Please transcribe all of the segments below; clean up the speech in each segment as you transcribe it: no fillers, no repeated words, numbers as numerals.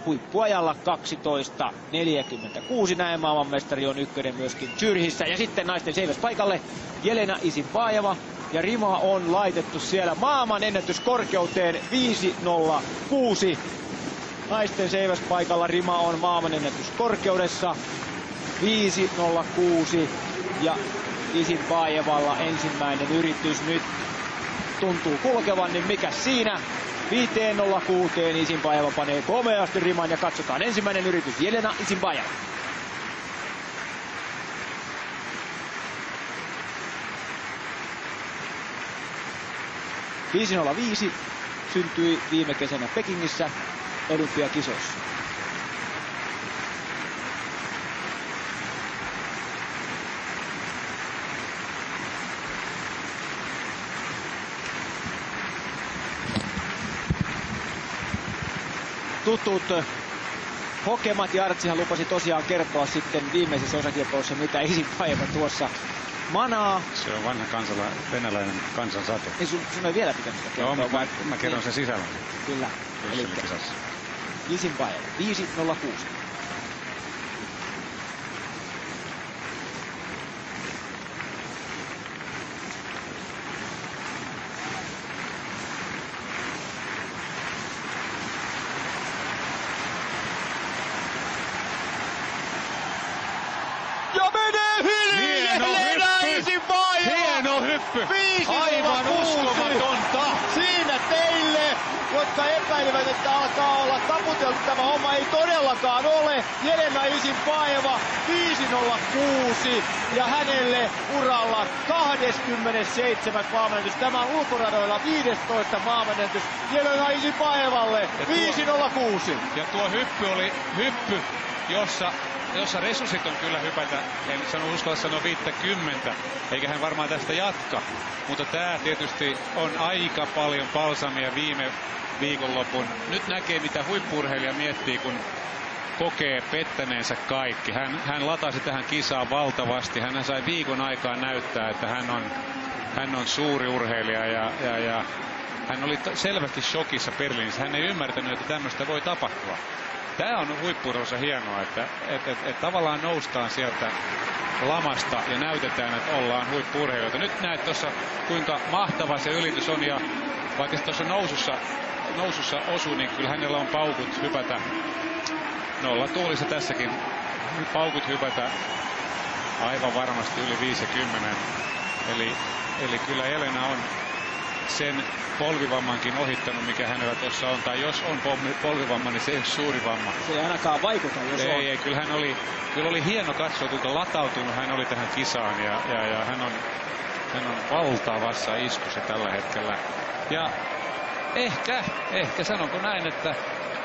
huippuajalla 12.46. Näin maailmanmestari on ykkönen myöskin Zürichissä. Ja sitten naisten seiväspaikalle Jelena Isinbayeva. Ja rima on laitettu siellä maailman ennätyskorkeuteen 5.06. Naisten seiväspaikalla rima on maailman ennätyskorkeudessa 5.06. Ja Isinbayevalla ensimmäinen yritys nyt tuntuu kulkevan, niin mikä siinä? 5.06 Isinbayeva panee komeasti riman ja katsotaan ensimmäinen yritys. Jelena Isinbayeva. .505 syntyi viime kesänä Pekingissä olympiakisoissa. Tutut hokemat, ja Artsihan lupasi tosiaan kertoa sitten viimeisessä osakilpailussa, mitä Isinbayeva tuossa manaa. Se on vanha venäläinen kansansatu. Ei sun ei vielä pitänyt sitä kertoa. Joo, mä kerron sen sisällön. Kyllä. Eli Isinbayeva 5.06. Ja menee Hieno hyppy! Aivan uskomatonta! Siinä teille, jotka epäilivät, että alkaa olla taputeltu tämä homma, ei todellakaan ole. Jelena Isinbayeva 5.06 ja hänelle uralla 27. maailmanennätys. Tämä on ulkoradoilla 15. maailmanennätys Jelena Isinbayevalle 5.06. Ja tuo hyppy oli hyppy, jossa resurssit on kyllä hypätä, en uskalla sanoa 50, eikä hän varmaan tästä jatka. Mutta tämä tietysti on aika paljon balsamia viime viikonlopun. Nyt näkee, mitä huippu-urheilija miettii, kun kokee pettäneensä kaikki. Hän latasi tähän kisaan valtavasti. Hän sai viikon aikaan näyttää, että hän on suuri urheilija ja hän oli selvästi shokissa Berliinissä. Hän ei ymmärtänyt, että tämmöistä voi tapahtua. Tämä on huippu-urheilussa hienoa, että tavallaan noustaan sieltä lamasta ja näytetään, että ollaan huippu-urheilijoita. Nyt näet tuossa, kuinka mahtava se ylitys on, ja vaikka se tuossa nousussa osuu, niin kyllä hänellä on paukut hypätä. Nolla tuulissa tässäkin paukut hypätä aivan varmasti yli 50. Eli kyllä Jelena on sen polvivammankin ohittanut, mikä hänellä tuossa on. Tai jos on polvivamma, niin se ei ole suuri vamma. Se ei ainakaan vaikuta, jos on. Ei, kyllä kyllä oli hieno katsoa, kuinka latautunut hän oli tähän kisaan. Ja hän on valtavassa iskussa tällä hetkellä. Ja ehkä sanonko näin, että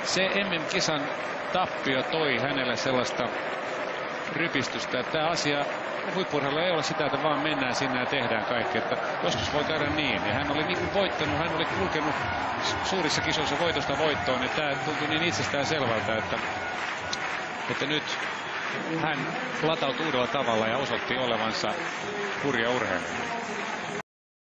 se MM-kisan tappio toi hänelle sellaista rypistystä, että tämä asia huippu-urheilulla ei ole sitä, että vaan mennään sinne ja tehdään kaikki. Että joskus voi käydä niin. Ja hän oli niin kuin voittanut, hän oli kulkenut suurissa kisoissa voitosta voittoon. Ja tämä tuntui niin itsestään selvältä, että nyt hän latautui uudella tavalla ja osoitti olevansa hurja urheilija.